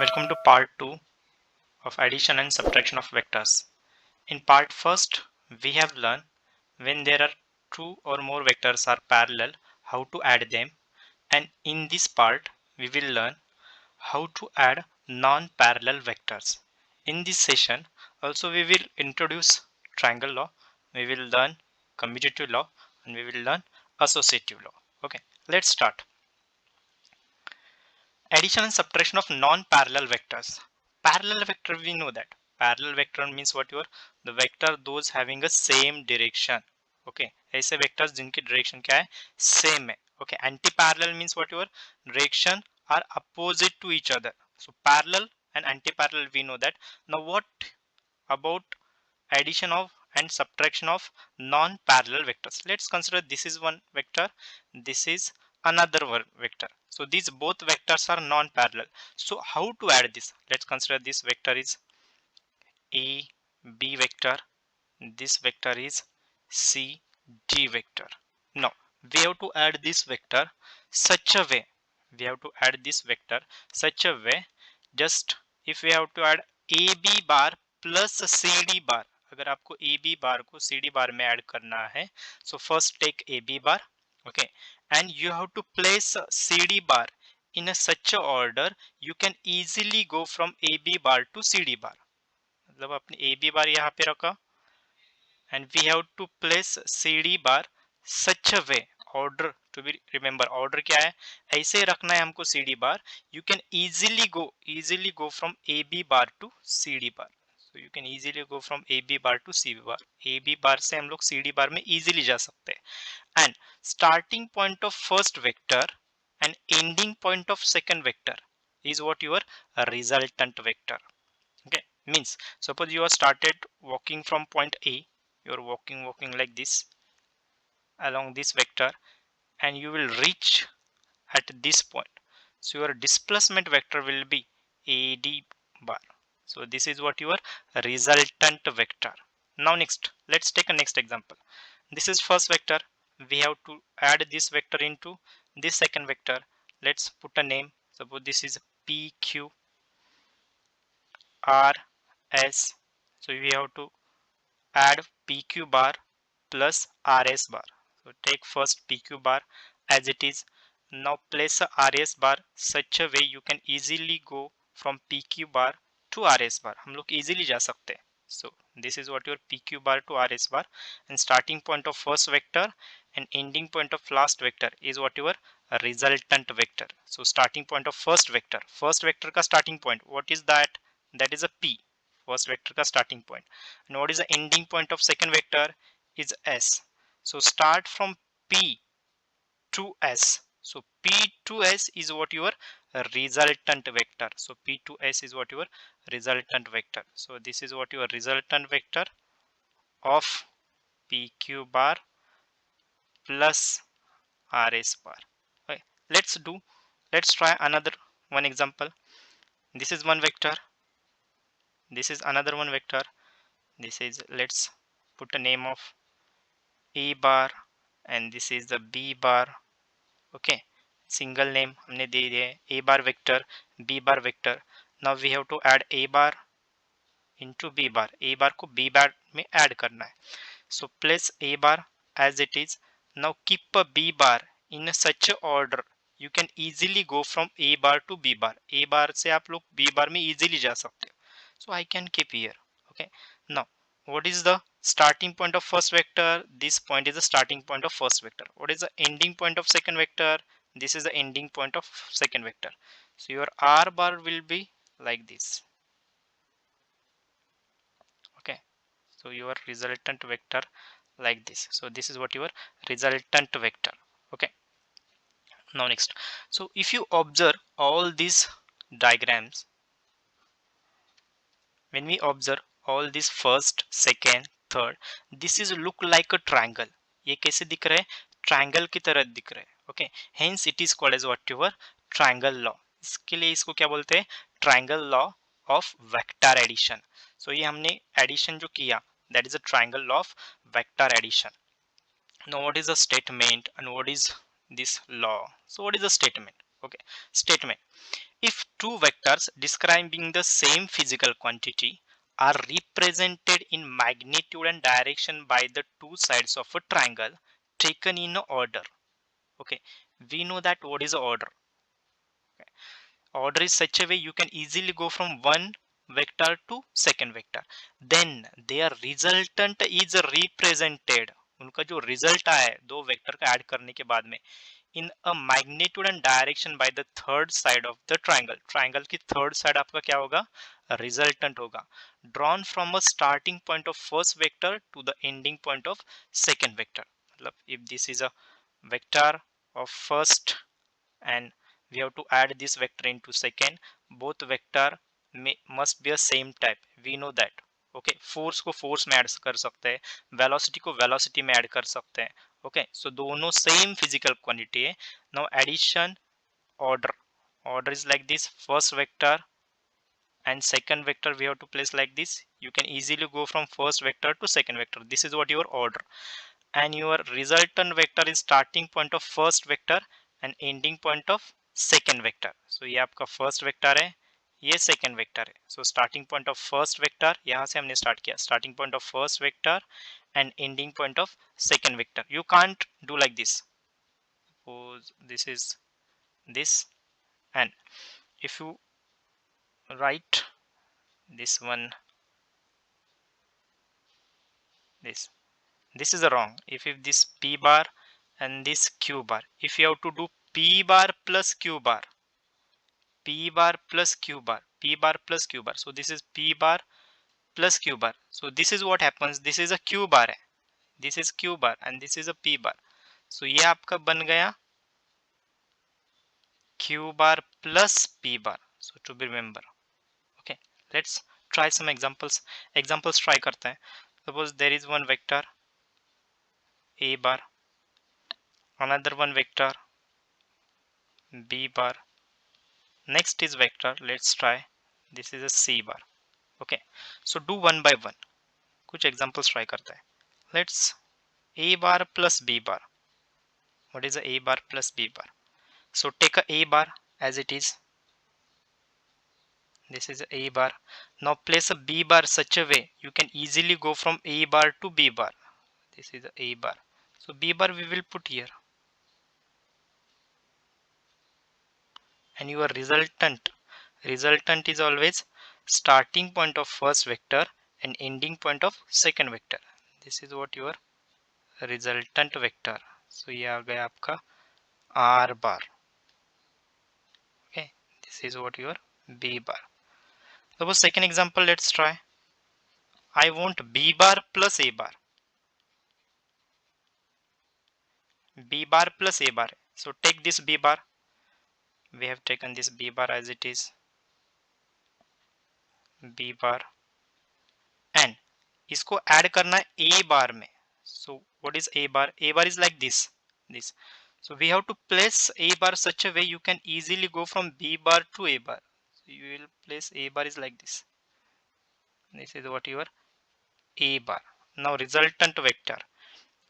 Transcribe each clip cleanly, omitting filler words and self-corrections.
Welcome to part 2 of addition and subtraction of vectors. In part first, we have learned when there are two or more vectors are parallel, how to add them. And in this part, we will learn how to add non-parallel vectors. In this session, also we will introduce triangle law, we will learn commutative law, and we will learn associative law. Okay, let's start. Addition and subtraction of non-parallel vectors. Parallel vector, we know that parallel vector means what your the vector those having a same direction. Okay, ऐसे vectors जिनकी direction क्या है same है. Okay, anti-parallel means what your direction are opposite to each other. So parallel and anti-parallel we know that. Now what about addition of and subtraction of non-parallel vectors? Let's consider this is one vector, this is another one vector. So these both vectors are non-parallel. So how to add this? Let's consider this vector is a b vector, this vector is c d vector. Now we have to add this vector such a way, we have to add this vector such a way, just if we have to add ab bar plus cd bar, अगर आपको ab बार को cd बार में add करना है, so first take ab bar, okay, and you have to place cd bar in a such a order you can easily go from ab bar to cd bar. मतलब आपने ab बार यहाँ पे रखा and we have to place cd bar such a way, order to be remember, order क्या है ऐसे रखना है हमको cd bar, you can easily go from ab bar to cd bar. So you can easily go from ab bar to cd bar. ab bar से हम लोग cd bar में easily जा सकते हैं. And starting point of first vector and ending point of second vector is what your resultant vector. Okay, means suppose you are started walking from point a, you are walking like this along this vector and you will reach at this point, so your displacement vector will be ad bar. So this is what your resultant vector. Now next, let's take a next example. This is first vector, we have to add this vector into this second vector. Let's put a name, suppose this is pq r s. So we have to add pq bar plus rs bar. So take first pq bar as it is. Now place a rs bar such a way you can easily go from pq bar to rs bar. हम लोग easily जा सकते हैं. So this is what your pq bar to rs bar, and starting point of first vector and ending point of last vector is what your resultant vector. So starting point of first vector का starting point, what is that? That is a p, first vector का starting point. And what is the ending point of second vector? Is s. So start from p to s. So p to s is what your resultant vector. So p to s is what your resultant vector. So this is what your resultant vector of pq bar plus rs bar. Okay, let's try another one example. This is one vector, this is another one vector, this is, let's put a name of a bar and this is the b bar. Okay, single name हमने दे दिया है a bar vector, b bar vector. Now we have to add a bar into b bar, a bar को b bar में add करना है. So place a bar as it is. Now keep a b bar in such a order you can easily go from a bar to b bar. a bar से आप लोग b bar में easily जा सकते हो. So I can keep here. Okay, now what is the starting point of first vector? This point is the starting point of first vector. What is the ending point of second vector? This is the ending point of second vector. So your r bar will be like this. Okay, so your resultant vector like this. So this is what your resultant vector. Okay, now next, so if you observe all these diagrams, when we observe all this first, second, third, this is look like a triangle. ये कैसे दिख रहा है? Triangle की तरह दिख रहा है. Okay, hence it is called as what your triangle law. इसके लिए इसको क्या बोलते हैं? Triangle law of vector addition. So ये हमने एडिशन जो किया, that is a triangle law of vector addition. Now what is the statement and what is this law? So what is the statement? Okay, statement. If two vectors describing the same physical quantity are represented in magnitude and direction by the two sides of a triangle taken in order. Okay, we know that what is order. Okay. Order is such a way you can easily go from one vector to second vector. Then their resultant is represented. उनका जो result आया है दो vector का add करने के बाद में in a magnitude and direction by the third side of the triangle. Triangle की third side आपका क्या होगा? Resultant होगा. Drawn from a starting point of first vector to the ending point of second vector. मतलब if this is a vector of first and we have to add this vector into second, both vector must be a same type. We know that. Okay force को force में add कर सकते हैं, velocity को velocity में add कर सकते हैं. ओके सो दोनों सेम फिजिकल क्वांटिटी है. Now addition order is like this. First vector and second vector we have to place like this. You can easily go from first vector to second vector. This is what your order. And your resultant vector is starting point of first vector and ending point of second vector. So ये आपका first vector है, ये second vector है. So starting point of first vector, यहाँ से हमने start किया, starting point of first vector and ending point of second vector. You can't do like this. Suppose this is this, and if you write this one, this is wrong. If this p bar and this q bar, if you have to do p bar plus q bar, p bar plus q bar, p bar plus q bar, so this is p bar plus q bar. So this is what happens. This is a q bar है, this is q bar and this is a p bar. So ये आपका बन गया q bar plus p bar. So to be remember. Okay, let's try some examples. Try करते हैं. Suppose there is one vector a bar, another one vector b bar, next is vector, let's try, this is a c bar. Okay, so do one by one. कुछ examples try करते हैं. Let's a bar plus b bar. What is a bar plus b bar? So take a bar as it is. This is a bar. Now place a b bar such a way you can easily go from a bar to b bar. This is a bar. So b bar we will put here. And your resultant is always starting point of first vector and ending point of second vector. This is what your resultant vector. So ये आ गया आपका r bar. Okay, this is what your b bar. Suppose second example, let's try. I want b bar plus a bar. B bar plus a bar. So take this b bar. We have taken this b bar as it is. B bar. And इसको add करना है a bar में. So what is a bar? A bar is like this. So we have to place a bar such a way you can easily go from b bar to a bar. So you will place a bar is like this. This is what your a bar. Now resultant vector.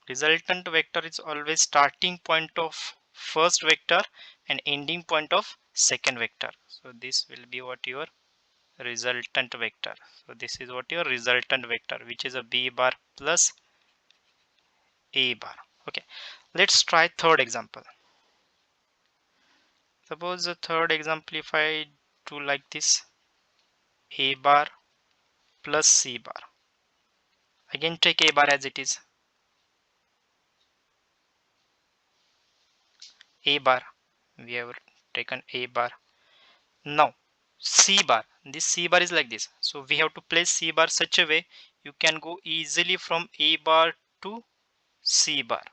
Resultant vector is always starting point of first vector and ending point of second vector. So this will be what your resultant vector. So this is what your resultant vector, which is a b bar plus a bar. Okay, let's try third example. Suppose the third example, if I do like this, a bar plus c bar. Again take a bar as it is. A bar, we have taken a bar. Now c bar, this c bar is like this. So we have to place c bar such a way you can go easily from a bar to c bar.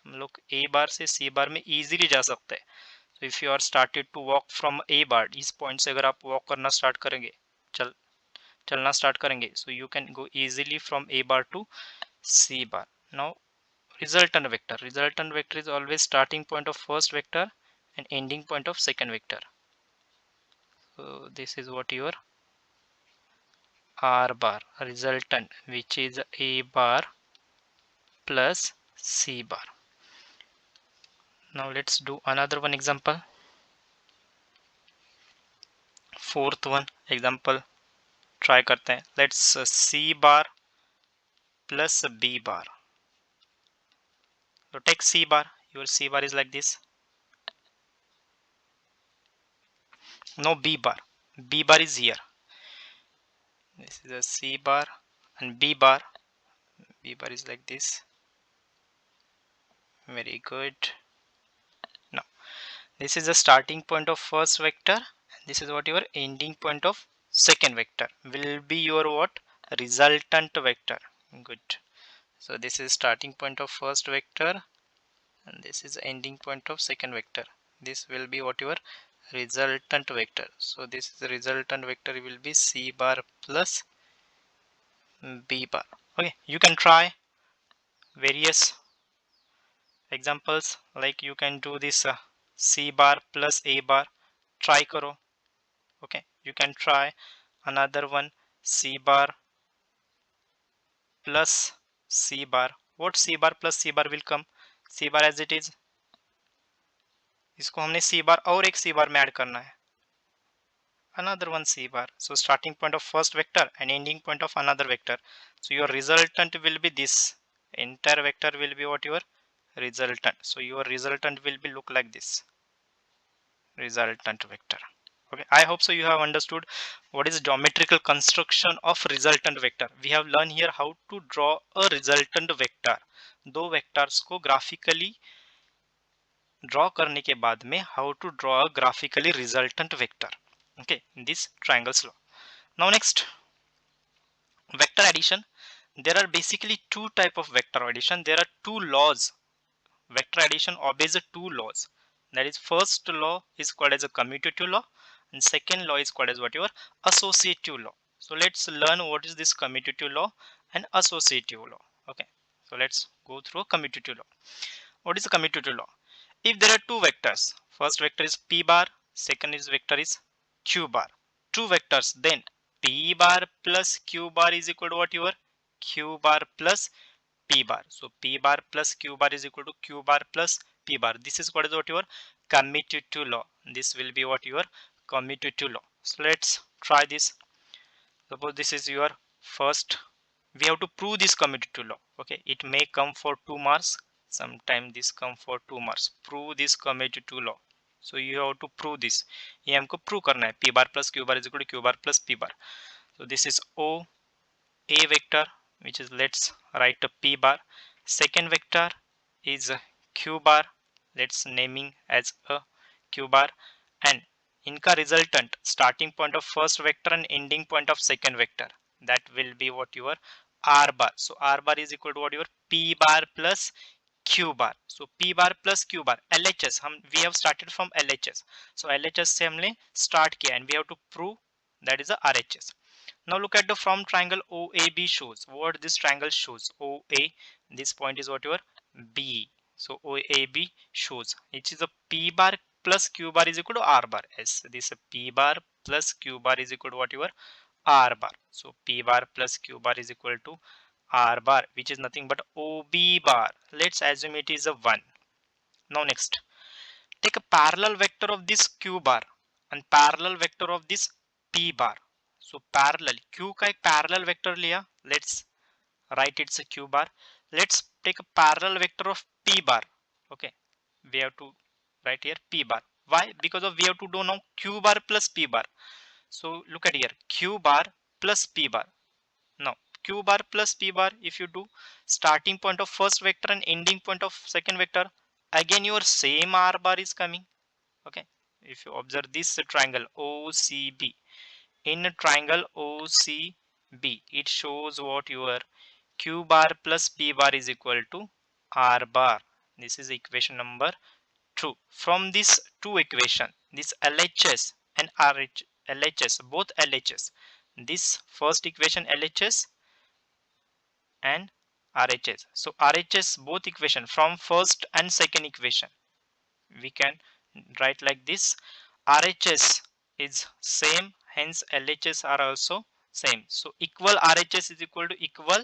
हम लोग a bar से c bar में easily जा सकते हैं. So if you are started to walk from a bar, इस point से अगर आप walk करना start करेंगे, चलना start करेंगे, so you can go easily from a bar to c bar. Now resultant vector is always starting point of first vector and ending point of second vector. So this is what your r bar resultant, which is a bar plus c bar. Now let's do another one example. Fourth one example try करते हैं. Let's see bar plus B bar. So take C bar. Your C bar is like this. No B bar. B bar is here. This is a C bar and B bar. B bar is like this. Very good. Now this is the starting point of first vector. This is what your ending point of second vector will be. Your what? Resultant vector. Good. So this is starting point of first vector and this is ending point of second vector. This will be what your resultant vector. So this is the resultant vector will be C bar plus B bar. Okay, you can try various examples, like you can do this C bar plus A bar. Try karo. Okay, you can try another one, C bar plus C bar. What C bar plus C bar will come? C bar as it is, इसको हमने C bar और एक C bar में add करना है. Another one C bar. So starting point of first vector and ending point of another vector. So your resultant will be this. Entire vector will be what? Your resultant. So your resultant will be look like this. Resultant vector. Okay, I hope so you have understood what is geometrical construction of resultant vector. We have learned here how to draw a resultant vector. दो vectors को graphically draw करने के बाद में how to draw a graphically resultant vector. Okay, in this triangles law. Now next, vector addition. There are basically two type of vector addition. There are two laws. Vector addition obeys two laws. That is, first law is called as a commutative law and second law is called as what? Your associative law. So let's learn what is this commutative law and associative law. Okay, so let's go through commutative law. What is the commutative law? If there are two vectors, first vector is p bar, second is vector is q bar, two vectors, then p bar plus q bar is equal to what? Your q bar plus p bar. So p bar plus q bar is equal to q bar plus p bar. This is what is what? Your commutative law. This will be what? Your commutative law. So let's try this. Suppose this is your first, we have to prove this commutative law. Okay, it may come for 2 marks, sometime this come for 2 marks. Prove this commutative law. So you have to prove this. ये हमको prove करना है. P bar plus q bar is equal to q bar plus p bar. So this is O A vector, which is, let's write a p bar. Second vector is q bar. Let's naming as a q bar, and इनका resultant starting point of first vector and ending point of second vector, that will be what? Your r bar. So r bar is equal to what? Your p bar plus q bar. So p bar plus q bar, LHS, हम we have started from LHS. So LHS से हमने start किया and we have to prove that is a RHS. Now look at the from triangle OAB shows. What this triangle shows? OA, this point is what? Your B. So OAB shows, which is a P bar plus Q bar is equal to R bar. Yes, this P bar plus Q bar is equal to what? Your R bar. So P bar plus Q bar is equal to R bar, which is nothing but OB bar. Let's assume it is a 1. Now next, take a parallel vector of this Q bar and parallel vector of this P bar. So parallel, Q का एक parallel vector लिया. Let's write it's a Q bar. Let's take a parallel vector of P bar. Okay, we have to write here P bar. Why? Because of we have to do now Q bar plus P bar. So look at here, Q bar plus P bar. Now Q bar plus P bar, if you do starting point of first vector and ending point of second vector, again your same R bar is coming. Okay, if you observe this triangle OCB, in a triangle OCB, it shows what? Your Q bar plus P bar is equal to R bar. This is equation number 2. From this two equation, this LHS and RH, LHS, both LHS, this first equation LHS and RHS. So RHS both equation from first and second equation, we can write like this. RHS is same, hence LHS are also same. So equal RHS is equal to equal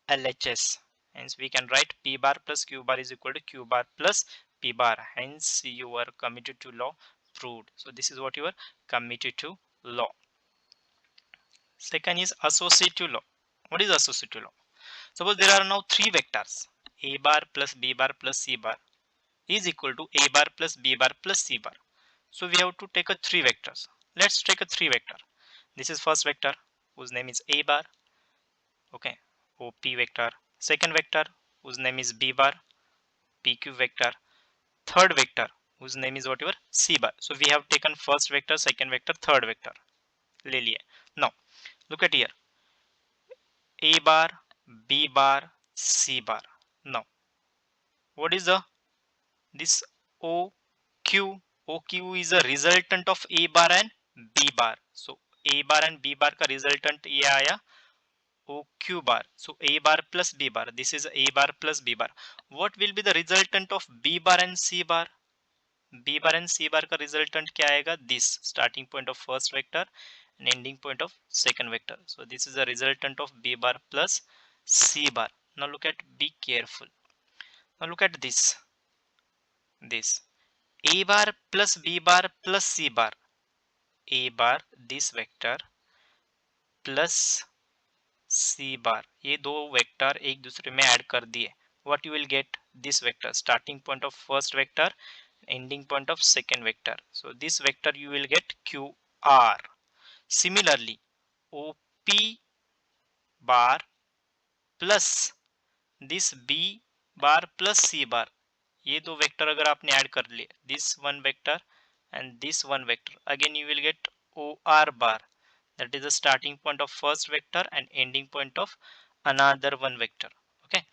LHS. Hence we can write P bar plus Q bar is equal to Q bar plus P bar. Hence your commutative law proved. So this is what your commutative law. Second is associative law. What is associative law? Suppose there are now three vectors, a bar plus b bar plus c bar is equal to a bar plus b bar plus c bar. So we have to take a three vectors. Let's take a three vector. This is first vector whose name is a bar. Okay, OP vector. Second vector whose name is b bar, PQ vector. Third vector whose name is whatever c bar. So we have taken first vector, second vector, third vector. ले लिए. Now look at here, a bar, b bar, c bar. Now what is the this OQ? OQ is a resultant of a bar and b bar. So a bar and b bar का resultant ये आया OQ bar. So a bar plus b bar. This is a bar plus b bar. What will be the resultant of b bar and c bar? B bar and C bar का resultant क्या आएगा? This starting point of first vector and ending point of second vector. So this is the resultant of B bar plus C bar. Now look at, be careful. Now look at this. This A bar plus B bar plus C bar. A bar this vector plus C bar. ये दो vector एक दूसरे में add कर दिए. What you will get? This vector starting point of first vector, ending point of second vector. So this vector you will get QR. Similarly, OP bar plus this B bar plus C bar, ये दो vector अगर आपने add कर लिए, this one vector and this one vector, again you will get OR bar, that is the starting point of first vector and ending point of another one vector. Okay.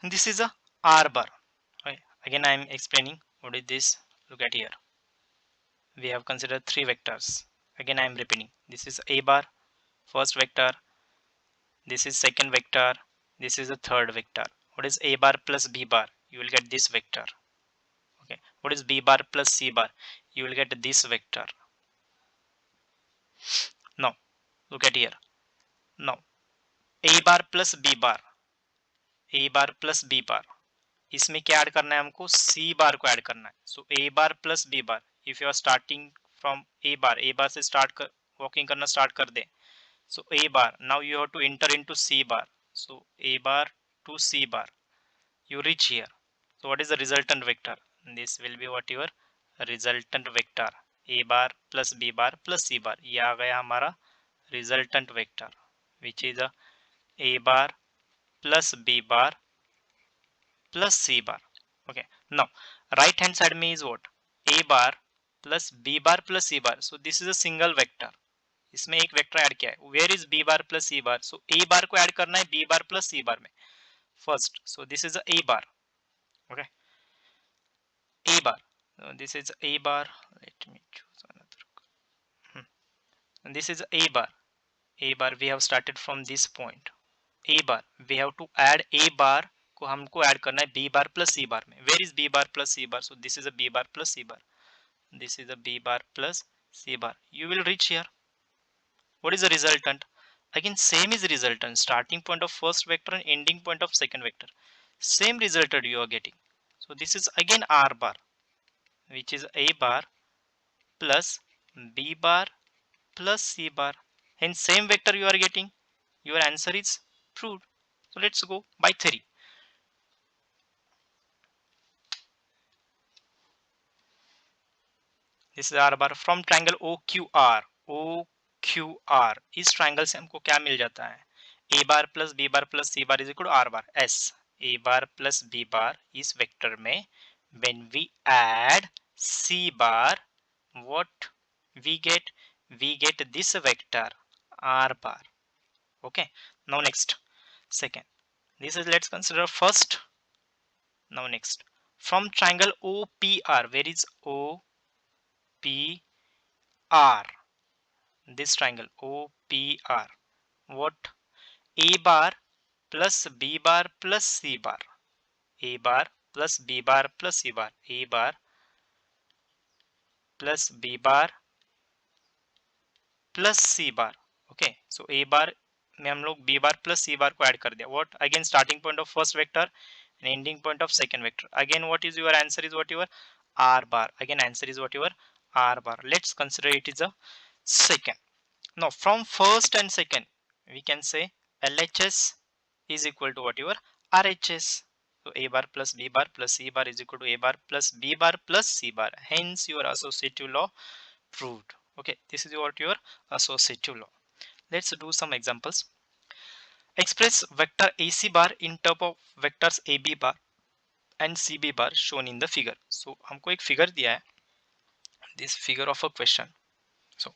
This is a R bar. Okay. Again I am explaining what is this. Look at here. We have considered three vectors. Again I am repeating. This is A bar, first vector. This is second vector. This is the third vector. What is A bar plus B bar? You will get this vector. Okay. What is B bar plus C bar? You will get this vector. Now look at here. Now A bar plus B bar. A bar plus B bar. इसमें क्या add करना है हमको? C बार को add करना है. So A bar plus B bar. If you are starting from A bar से start कर walking करना start कर दे. So A bar. Now you have to enter into C bar. So A bar to C bar. You reach here. So what is the resultant vector? This will be what your resultant vector. A bar plus B bar plus C bar. ये आ गया हमारा resultant vector, which is A bar plus B bar plus C bar. Okay. Now right hand side में is what? A bar plus B bar plus C bar. So this is a single vector. इसमें एक vector add किया है. Where is B bar plus C bar? So A bar को add करना है B bar plus C bar में first. So this is a bar. Okay. A bar. So this is A bar. Let me choose another. And this is A bar. A bar we have started from this point. A bar we have to add A bar को हमको add करना है B bar plus C bar में. Where is B bar plus C bar? So this is a B bar plus C bar. This is a B bar plus C bar. You will reach here. What is the resultant? Again same is resultant. Starting point of first vector and ending point of second vector. Same resultant you are getting. So this is again R bar, which is A bar plus B bar plus C bar. Hence same vector you are getting. Your answer is proved. So let's go by theory. This is R bar from triangle OQR. OQR इस triangle से हमको क्या मिल जाता है? A bar plus B bar plus C bar is equal to R bar. S A bar plus B bar इस vector में when we add C bar, what we get? We get this vector R bar. Okay. Now next, second. This is, let's consider first. Now next, from triangle OPR. Where is OPR? This triangle OPR. What? A bar plus B bar plus C bar. A bar plus B bar plus C bar. A bar plus B bar plus C bar. Okay, so A bar में हम लोग B bar plus C बार को add कर दिया। What? Again starting point of first vector and ending point of second vector. Again, what is your answer? Is what your r bar. Again, answer is what your r bar. Let's consider it is a second. Now from first and second we can say LHS is equal to what your RHS. So a bar plus b bar plus c bar is equal to a bar plus b bar plus c bar. Hence your associative law proved. Okay, this is what your associative law. Let's do some examples. Express vector AC bar in terms of vectors AB bar and CB bar shown in the figure. So हमको एक figure दिया है, this figure of a question. So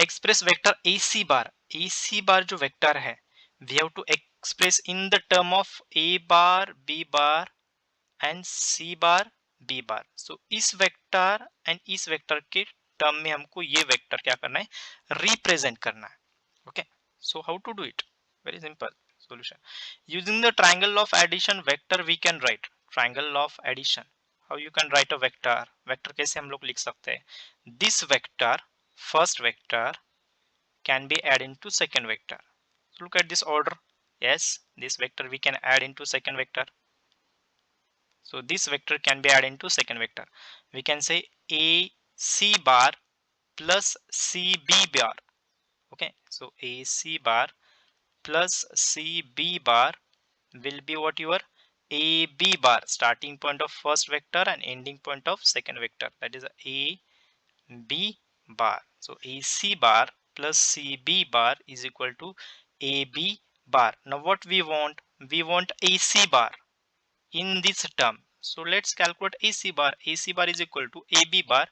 express vector AC bar. AC bar जो vector है, we have to express in the term of A bar, B bar and C bar, B bar. So इस vector and इस vector के term में हमको ये vector क्या करना है, represent करना है. Okay, so how to do it? Very simple solution. Using the triangle of addition vector we can write triangle of addition. How you can write a vector? Vector कैसे हम लोग लिख सकते हैं? This vector, first vector can be added into second vector. So look at this order. Yes, this vector we can add into second vector. So this vector can be added into second vector. We can say AC bar plus CB bar. Okay, so AC bar plus CB bar will be what your AB bar, starting point of first vector and ending point of second vector, that is AB bar. So AC bar plus CB bar is equal to AB bar. Now what we want AC bar in this term. So let's calculate AC bar. AC bar is equal to AB bar.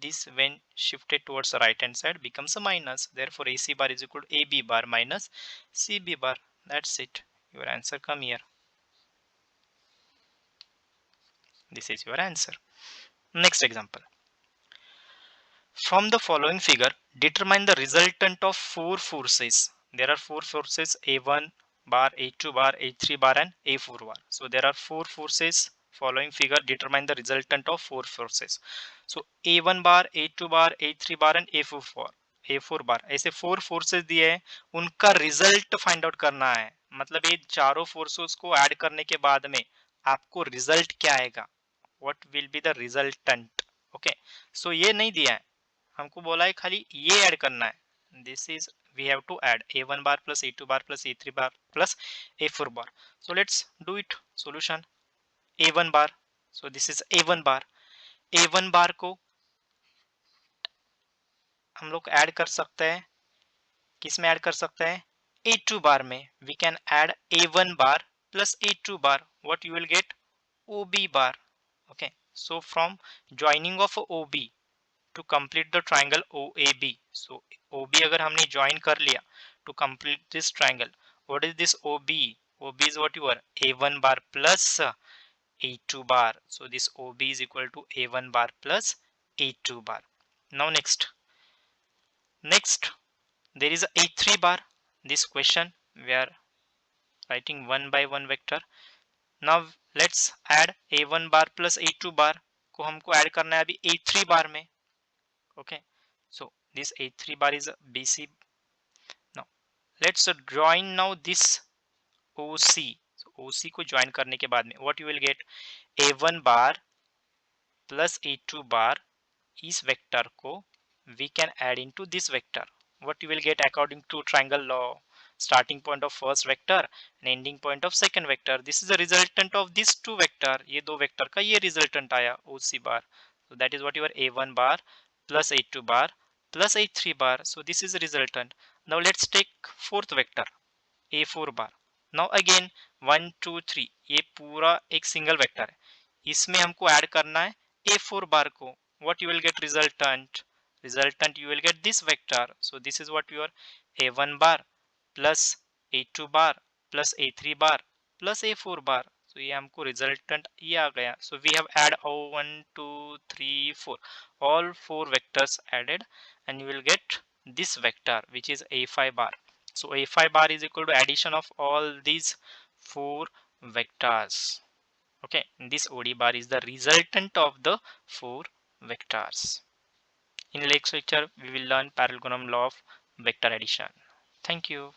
This when shifted towards the right hand side becomes a minus. Therefore AC bar is equal to AB bar minus CB bar. That's it. Your answer come here. This is your answer. Next example. From the following figure, determine the resultant of four forces. There are four forces A1 bar, A2 bar, A3 bar and A4 bar. So there are four forces. Following figure determine the resultant of four forces. So A1 bar, A2 bar, A3 bar and A4 बार, ऐसे four forces दिए हैं, उनका result find out करना है. मतलब ये चारों forces को ऐड करने के बाद में आपको रिजल्ट क्या आएगा, what will be the resultant. Okay, so ये नहीं दिया है, हमको बोला है खाली ये ऐड करना है. This is we have to add A1 bar plus A2 bar plus A3 bar plus A4 bar. So let's do it. Solution A1 bar. So this is A1 bar. A1 bar को हम लोग add कर सकते हैं, किस में add कर सकते हैं, A2 बार में. We can add A1 bar plus A2 bar. What you will get? OB bar. Okay, so from joining of OB to complete the triangle OAB. So OB अगर हमने join कर लिया to complete this triangle, what is this OB? OB is what you are A1 bar plus A2 bar. So this OB is equal to A1 bar plus A2 bar. Now next there is a A3 bar. This question we are writing one by one vector. Now let's add A1 bar plus A2 bar को हमको add करना है अभी A3 बार में. Okay, so this A3 bar is BC. Now let's join now this OC. So OC को join करने के बाद में what you will get, A1 bar plus A2 bar इस वेक्टर को we can add into this vector. What you will get according to triangle law, starting point of first vector and ending point of second vector. This is the resultant of these two vector. ये दो vector का ये resultant आया OC bar. So that is what your A1 bar plus A2 bar plus A3 bar. So this is the resultant. Now let's take fourth vector A4 bar. Now again 1 2 3 ये पूरा एक single vector है, इसमें हमको add करना है A4 bar को. What you will get resultant you will get this vector. So this is what your A1 bar plus A2 bar plus A3 bar plus A4 bar. So ये हमको resultant ये आ गया. So we have add 1 2 3 4 all four vectors added and you will get this vector which is A5 bar. So A5 bar is equal to addition of all these four vectors. Okay, this OD bar is the resultant of the four vectors. In next lecture, we will learn parallelogram law of vector addition. Thank you.